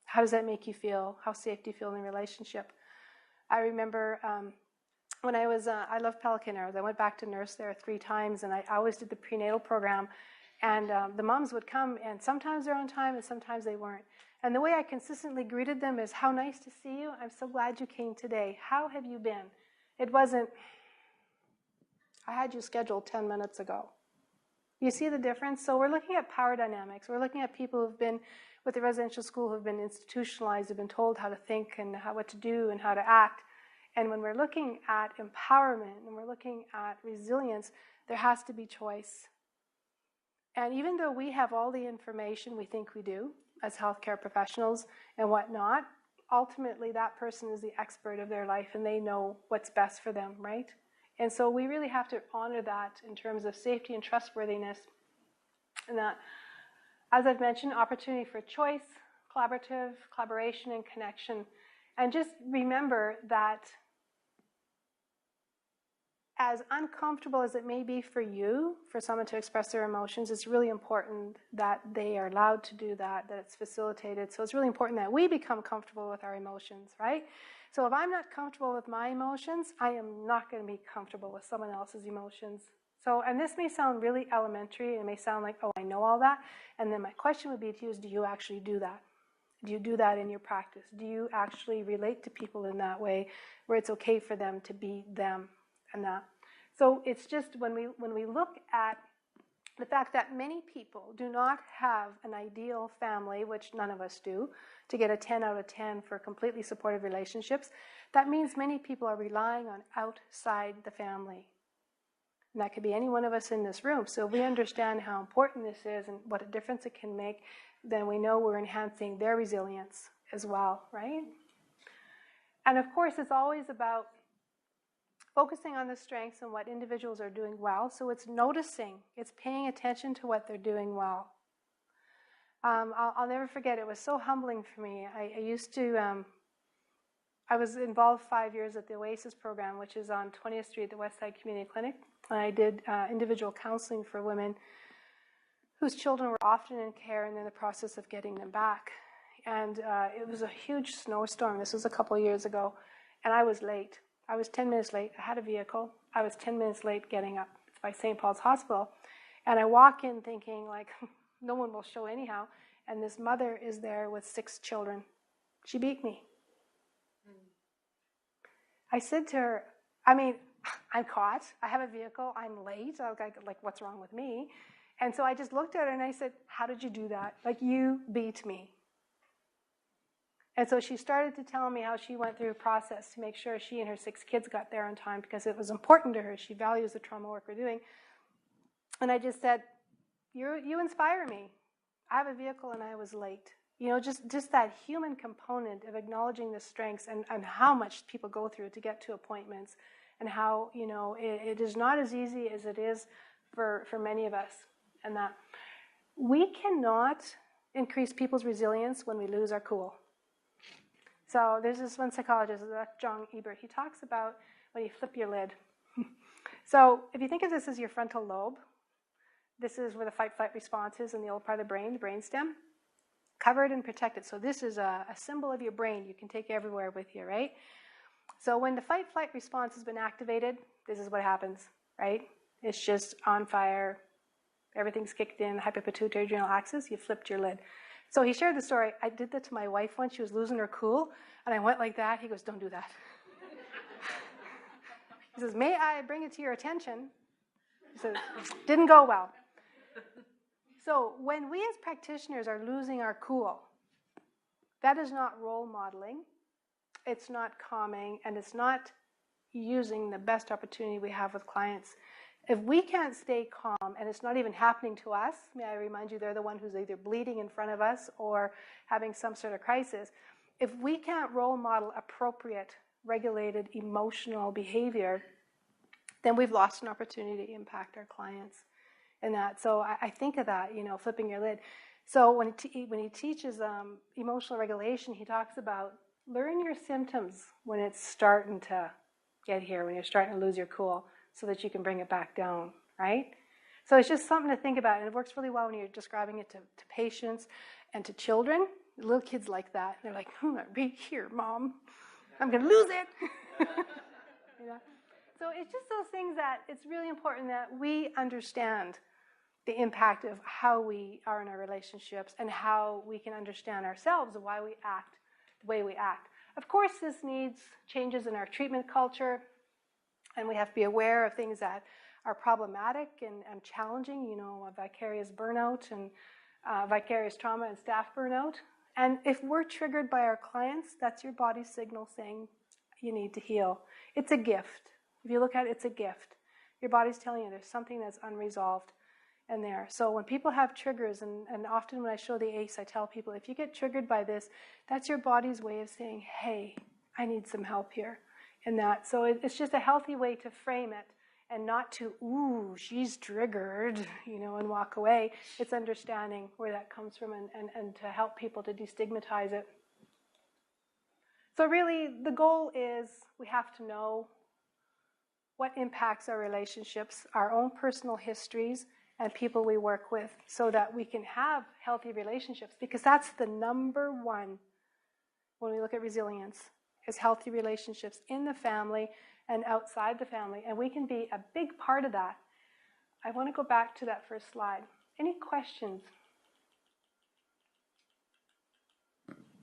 How does that make you feel? How safe do you feel in the relationship? I remember when I love Pelican Arrows. I went back to nurse there 3 times, and I always did the prenatal program. And the moms would come, and sometimes they're on time, and sometimes they weren't. And the way I consistently greeted them is, how nice to see you. I'm so glad you came today. How have you been? It wasn't, I had you scheduled 10 minutes ago. You see the difference? So we're looking at power dynamics. We're looking at people who've been with the residential school, who've been institutionalized, who've been told how to think and what to do and how to act. And when we're looking at empowerment and we're looking at resilience, there has to be choice. And even though we have all the information we think we do as healthcare professionals and whatnot, ultimately that person is the expert of their life and they know what's best for them, right? And so we really have to honor that in terms of safety and trustworthiness. And that, as I've mentioned, opportunity for choice, collaboration, and connection. And just remember that as uncomfortable as it may be for you, for someone to express their emotions, it's really important that they are allowed to do that, that it's facilitated. So it's really important that we become comfortable with our emotions, right? So if I'm not comfortable with my emotions, I am not going to be comfortable with someone else's emotions. So, and this may sound really elementary, it may sound like, oh, I know all that. And then my question would be to you is, do you actually do that? Do you do that in your practice? Do you actually relate to people in that way where it's okay for them to be them and that? So it's just when we look at the fact that many people do not have an ideal family, which none of us do, to get a 10 out of 10 for completely supportive relationships, that means many people are relying on outside the family. And that could be any one of us in this room. So if we understand how important this is and what a difference it can make, then we know we're enhancing their resilience as well, right? And of course, it's always about focusing on the strengths and what individuals are doing well. So it's noticing, it's paying attention to what they're doing well. I'll never forget, it was so humbling for me. I was involved 5 years at the Oasis program, which is on 20th Street at the Westside Community Clinic. And I did individual counseling for women whose children were often in care and in the process of getting them back. And it was a huge snowstorm. This was a couple of years ago. And I was late. I was 10 minutes late. I had a vehicle. I was 10 minutes late getting up. It's by St. Paul's Hospital. And I walk in thinking, like, no one will show anyhow. And this mother is there with 6 children. She beat me. I said to her, I mean, I'm caught. I have a vehicle. I'm late. I was like, what's wrong with me? And so I just looked at her and I said, how did you do that? Like, you beat me. And so she started to tell me how she went through a process to make sure she and her 6 kids got there on time because it was important to her. She values the trauma work we're doing. And I just said, you inspire me. I have a vehicle and I was late. You know, just that human component of acknowledging the strengths and how much people go through to get to appointments and how, you know, it is not as easy as it is for many of us. And that we cannot increase people's resilience when we lose our cool. So there's this one psychologist, John Ebert, he talks about when you flip your lid. So if you think of this as your frontal lobe, this is where the fight-flight response is in the old part of the brain, the brainstem. Covered and protected. So this is a symbol of your brain you can take everywhere with you, right? So when the fight-flight response has been activated, this is what happens, right? It's just on fire. Everything's kicked in, hypopituitary adrenal axis, you flipped your lid. So he shared the story. I did that to my wife once. She was losing her cool, and I went like that. He goes, don't do that. He says, may I bring it to your attention? He says, didn't go well. So when we as practitioners are losing our cool, that is not role modeling, it's not calming, and it's not using the best opportunity we have with clients. If we can't stay calm, and it's not even happening to us, may I remind you, they're the one who's either bleeding in front of us or having some sort of crisis. If we can't role model appropriate, regulated, emotional behavior, then we've lost an opportunity to impact our clients. And that, so I think of that, you know, flipping your lid. So when he teaches emotional regulation, he talks about learn your symptoms when it's starting to get here, when you're starting to lose your cool, so that you can bring it back down, right? So it's just something to think about, and it works really well when you're describing it to patients and to children. Little kids like that. They're like, right here, Mom. I'm going to lose it. You know? So it's just those things that it's really important that we understand the impact of how we are in our relationships and how we can understand ourselves and why we act the way we act. Of course, this needs changes in our treatment culture, and we have to be aware of things that are problematic and challenging, you know, vicarious burnout and vicarious trauma and staff burnout. And if we're triggered by our clients, that's your body's signal saying you need to heal. It's a gift. If you look at it, it's a gift. Your body's telling you there's something that's unresolved in there. So when people have triggers, and often when I show the ACE, I tell people, if you get triggered by this, that's your body's way of saying, hey, I need some help here. In that. So it's just a healthy way to frame it and not to, ooh, she's triggered, you know, and walk away. It's understanding where that comes from and to help people to destigmatize it. So really, the goal is we have to know what impacts our relationships, our own personal histories, and people we work with, so that we can have healthy relationships, because that's the number one when we look at resilience, is healthy relationships in the family and outside the family, and we can be a big part of that. I want to go back to that first slide. Any questions?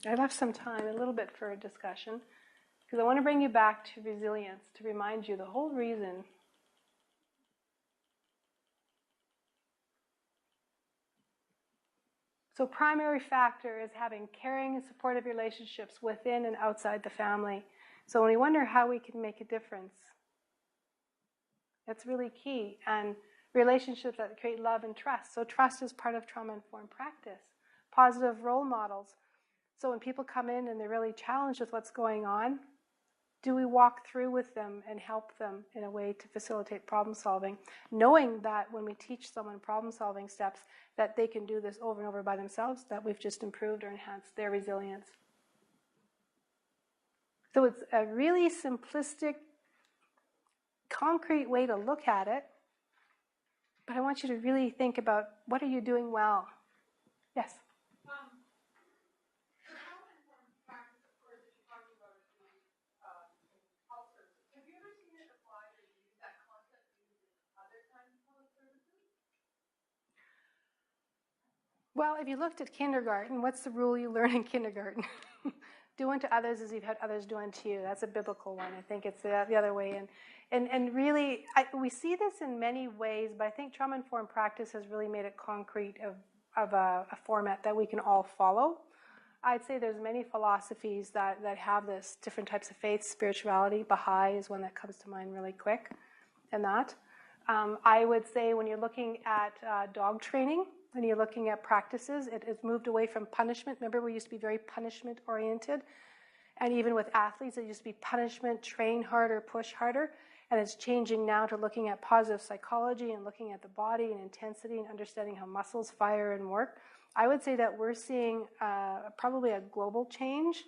I left some time, a little bit, for a discussion, because I want to bring you back to resilience, to remind you the whole reason. So primary factor is having caring and supportive relationships within and outside the family. So when we wonder how we can make a difference, that's really key. And relationships that create love and trust. So trust is part of trauma-informed practice. Positive role models. So when people come in and they're really challenged with what's going on, do we walk through with them and help them in a way to facilitate problem solving, knowing that when we teach someone problem solving steps, that they can do this over and over by themselves, that we've just improved or enhanced their resilience. So it's a really simplistic, concrete way to look at it, but I want you to really think about, what are you doing well? Yes? Well, if you looked at kindergarten, what's the rule you learn in kindergarten? Do unto others as you've had others do unto you. That's a biblical one. I think it's the other way. And really, we see this in many ways, but I think trauma-informed practice has really made it concrete of a format that we can all follow. I'd say there's many philosophies that have this, different types of faith, spirituality. Baha'i is one that comes to mind really quick in that. I would say when you're looking at dog training, when you're looking at practices, it has moved away from punishment. Remember, we used to be very punishment-oriented. And even with athletes, it used to be punishment, train harder, push harder. And it's changing now to looking at positive psychology and looking at the body and intensity and understanding how muscles fire and work. I would say that we're seeing probably a global change.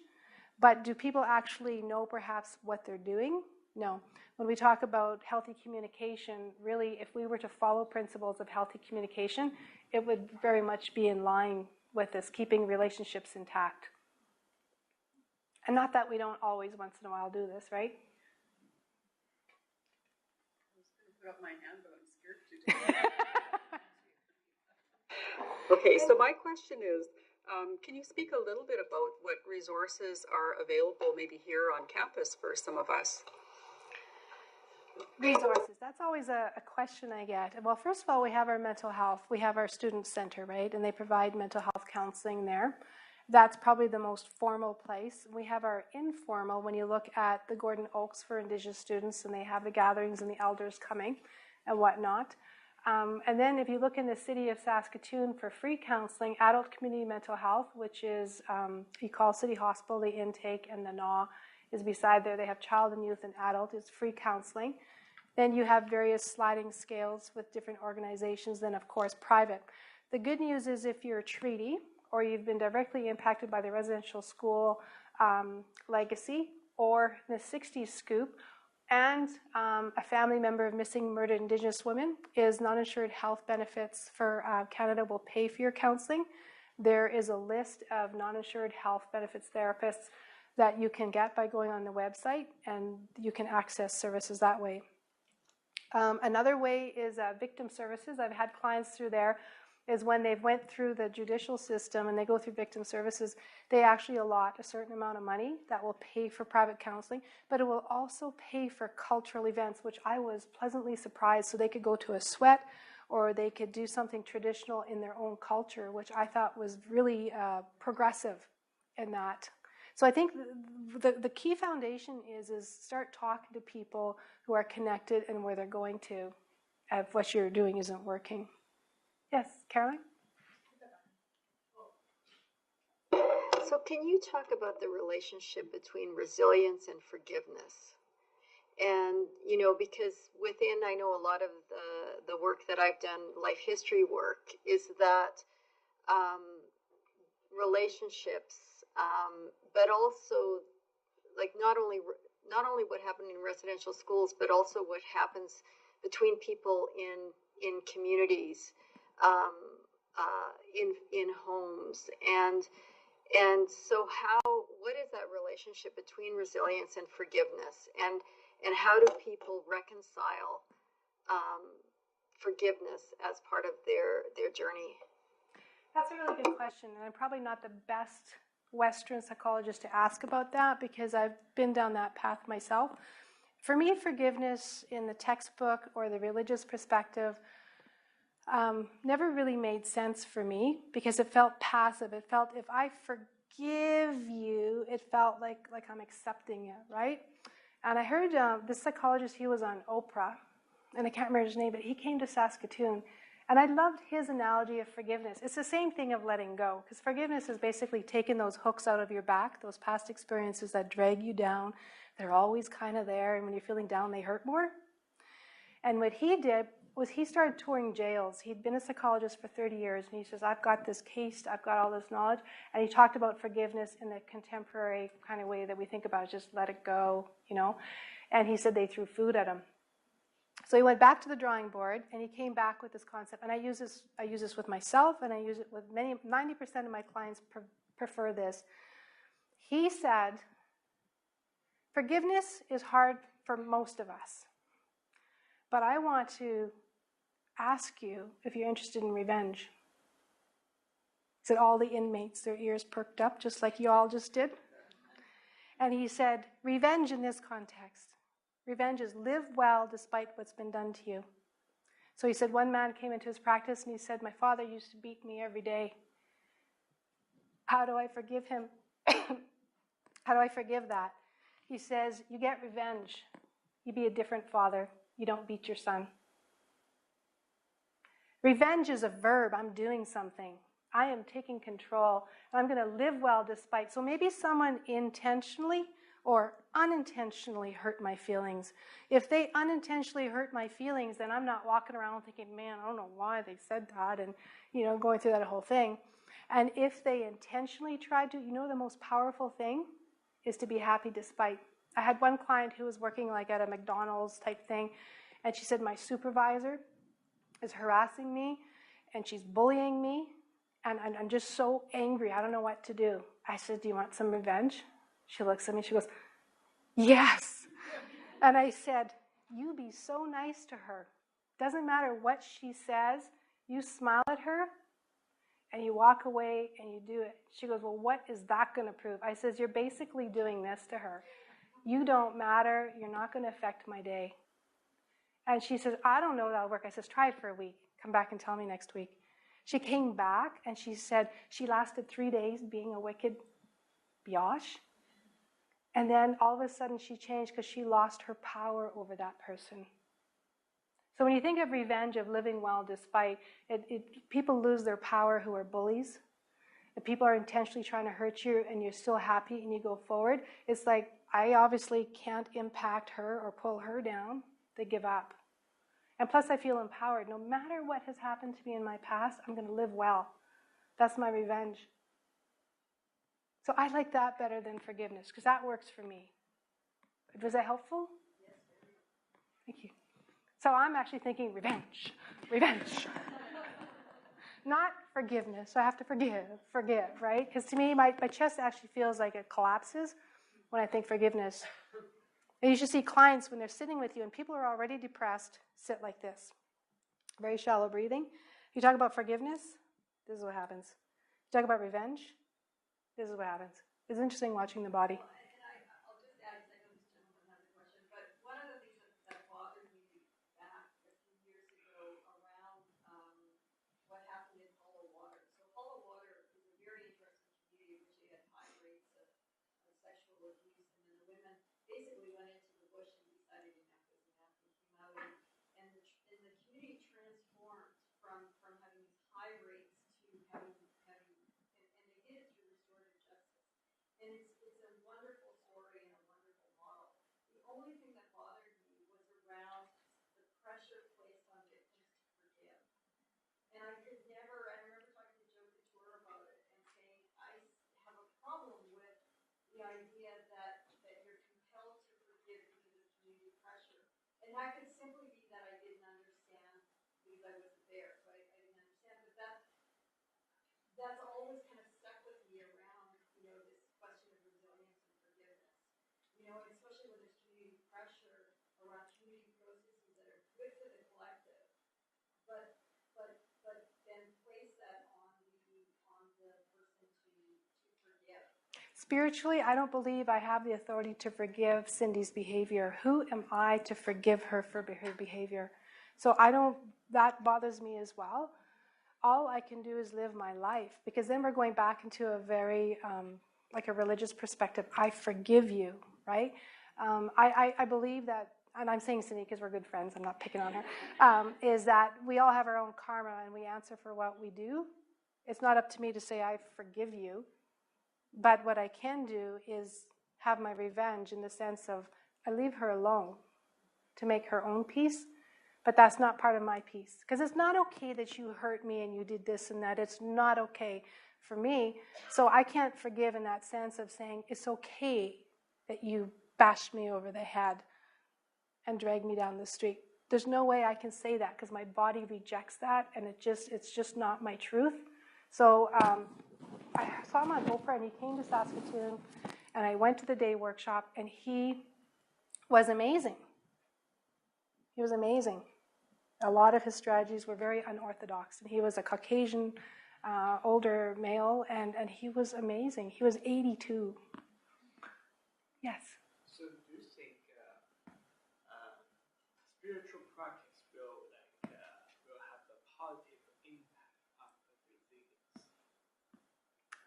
But do people actually know perhaps what they're doing? No. When we talk about healthy communication, really, if we were to follow principles of healthy communication, it would very much be in line with this, keeping relationships intact. And not that we don't always, once in a while, do this, right? I was going to put up my hand, but I'm scared to. Okay, so my question is, can you speak a little bit about what resources are available maybe here on campus for some of us? Resources, that's always a question I get. Well, first of all, we have our mental health. We have our student center, right? And they provide mental health counseling there. That's probably the most formal place. We have our informal, when you look at the Gordon Oaks for Indigenous students, and they have the gatherings and the elders coming and whatnot. And then if you look in the city of Saskatoon for free counseling, adult community mental health, which is, you call City Hospital, the intake, and the NAW is beside there. They have child and youth and adult. It's free counseling. Then you have various sliding scales with different organizations. Then, of course, private. The good news is if you're a treaty or you've been directly impacted by the residential school legacy or the 60s scoop, and a family member of missing, murdered Indigenous women, is non-insured health benefits for Canada will pay for your counseling. There is a list of non-insured health benefits therapists that you can get by going on the website, and you can access services that way. Another way is victim services. I've had clients through there, is when they've went through the judicial system and they go through victim services, they actually allot a certain amount of money that will pay for private counseling, but it will also pay for cultural events, which I was pleasantly surprised. So they could go to a sweat, or they could do something traditional in their own culture, which I thought was really progressive in that. So I think the key foundation is start talking to people who are connected and where they're going to, if what you're doing isn't working. Yes, Caroline? So can you talk about the relationship between resilience and forgiveness? And, you know, because within, I know a lot of the work that I've done, life history work, is that relationships, but also, like, not only not only what happened in residential schools, but also what happens between people in communities, in homes, and so what is that relationship between resilience and forgiveness, and how do people reconcile forgiveness as part of their journey? That's a really good question, and I'm probably not the best Western psychologist to ask about that because I've been down that path myself. For me, forgiveness in the textbook or the religious perspective never really made sense for me because it felt passive. It felt if I forgive you, it felt like I'm accepting it, right? And I heard this psychologist, he was on Oprah, and I can't remember his name, but he came to Saskatoon. And I loved his analogy of forgiveness. It's the same thing of letting go, because forgiveness is basically taking those hooks out of your back, those past experiences that drag you down. They're always kind of there, and when you're feeling down, they hurt more. And what he did was he started touring jails. He'd been a psychologist for 30 years, and he says, I've got this case, I've got all this knowledge. And he talked about forgiveness in the contemporary kind of way that we think about it, just let it go, you know. And he said they threw food at him. So he went back to the drawing board, and he came back with this concept. And I use this with myself, and I use it with 90% of my clients prefer this. He said, forgiveness is hard for most of us. But I want to ask you if you're interested in revenge. He said all the inmates, their ears perked up, just like you all just did. And he said, revenge in this context. Revenge is live well despite what's been done to you. So he said one man came into his practice and he said, my father used to beat me every day. How do I forgive him? How do I forgive that? He says, you get revenge. You be a different father. You don't beat your son. Revenge is a verb. I'm doing something. I am taking control. And I'm going to live well despite. So maybe someone intentionally or unintentionally hurt my feelings. If they unintentionally hurt my feelings, then I'm not walking around thinking, man, I don't know why they said that, and, you know, going through that whole thing. And if they intentionally tried to, you know, the most powerful thing is to be happy despite. I had one client who was working like at a McDonald's type thing, and she said, my supervisor is harassing me, and she's bullying me, and I'm just so angry. I don't know what to do. I said, do you want some revenge? She looks at me, she goes, yes. And I said, you be so nice to her. Doesn't matter what she says, you smile at her, and you walk away and you do it. She goes, well, what is that going to prove? I says, you're basically doing this to her. You don't matter. You're not going to affect my day. And she says, I don't know that'll work. I says, try it for a week. Come back and tell me next week. She came back and she said she lasted 3 days being a wicked biatch. And then all of a sudden she changed because she lost her power over that person. So when you think of revenge, of living well despite, people lose their power who are bullies. If people are intentionally trying to hurt you and you're still happy and you go forward, it's like, I obviously can't impact her or pull her down. They give up. And plus I feel empowered. No matter what has happened to me in my past, I'm going to live well. That's my revenge. So I like that better than forgiveness because that works for me. Was that helpful? Yes. Thank you. So I'm actually thinking revenge. Revenge. Not forgiveness. So I have to forgive, right? Because to me, my chest actually feels like it collapses when I think forgiveness. And you should see clients when they're sitting with you and people are already depressed, sit like this. Very shallow breathing. You talk about forgiveness, this is what happens. You talk about revenge, this is what happens. It's interesting watching the body. I'll just add, because I know this gentleman has a question, but one of the things that bothered me back a few years ago around what happened in Hollow Water. So Hollow Water is a very interesting community which they had high rates of sexual abuse, and then the women basically went into the bush and decided enough was enough and came out, and the community transformed from having these high rates to having and they did it through restorative justice. And it's a wonderful Spiritually, I don't believe I have the authority to forgive Cindy's behavior. Who am I to forgive her for her behavior? So that bothers me as well. All I can do is live my life, because then we're going back into a very, like a religious perspective. I forgive you, right? I believe that, and I'm saying Cindy because we're good friends, I'm not picking on her, is that we all have our own karma and we answer for what we do. It's not up to me to say I forgive you, but what I can do is have my revenge in the sense of I leave her alone to make her own peace, but that's not part of my peace. Because it's not okay that you hurt me and you did this and that. It's not okay for me. So I can't forgive in that sense of saying it's okay that you bashed me over the head and dragged me down the street. There's no way I can say that because my body rejects that, and it's just not my truth. So I saw him on Oprah, and he came to Saskatoon, and I went to the day workshop, and he was amazing. He was amazing. A lot of his strategies were very unorthodox, and he was a Caucasian, older male, and he was amazing. He was 82. Yes? So do you think spiritual practice will have a positive impact on the resilience?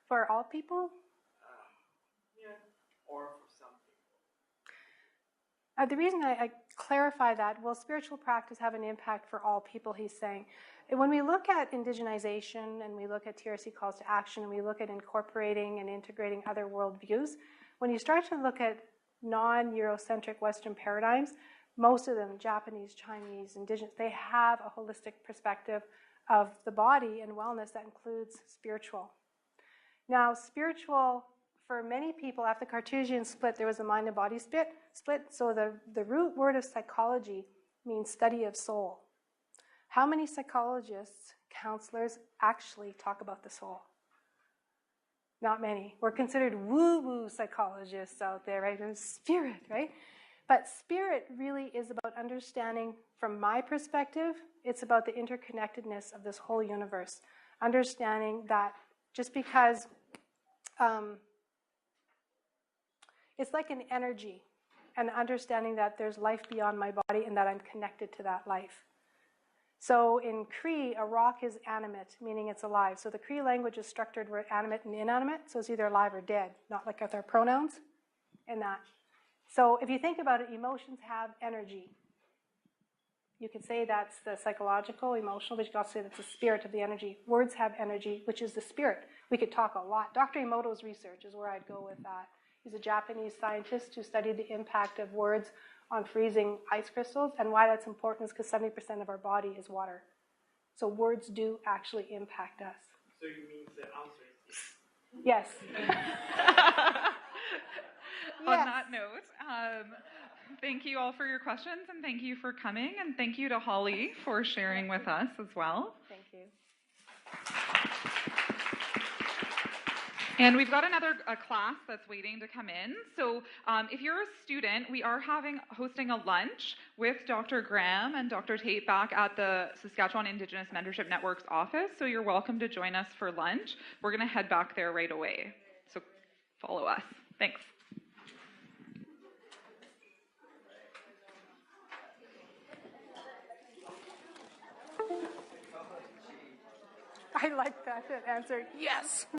For all people? Yeah, or for some people. The reason I clarify that, will spiritual practice have an impact for all people, he's saying. When we look at indigenization and we look at TRC calls to action and we look at incorporating and integrating other worldviews, when you start to look at non-Eurocentric Western paradigms, most of them, Japanese, Chinese, indigenous, they have a holistic perspective of the body and wellness that includes spiritual. Now, spiritual, for many people, after the Cartesian split, there was a mind and body split. So the root word of psychology means study of soul. How many psychologists, counselors actually talk about the soul? Not many. We're considered woo-woo psychologists out there, right? And spirit, right? But spirit really is about understanding, from my perspective, it's about the interconnectedness of this whole universe. Understanding that just because it's like an energy, and understanding that there's life beyond my body and that I'm connected to that life. So in Cree, a rock is animate, meaning it's alive. So the Cree language is structured where animate and inanimate, so it's either alive or dead, not like with our pronouns in that. So if you think about it, emotions have energy. You could say that's the psychological, emotional, but you could also say that's the spirit of the energy. Words have energy, which is the spirit. We could talk a lot. Dr. Emoto's research is where I'd go with that. He's a Japanese scientist who studied the impact of words on freezing ice crystals, and why that's important is because 70% of our body is water. So words do actually impact us. So you mean the answer is yes? On that note, thank you all for your questions, and thank you for coming, and thank you to Holly for sharing with us as well. Thank you. And we've got another class that's waiting to come in. So if you're a student, we are hosting a lunch with Dr. Graham and Dr. Tate back at the Saskatchewan Indigenous Mentorship Network's office. So you're welcome to join us for lunch. We're going to head back there right away. So follow us. Thanks. I like that answer. Yes.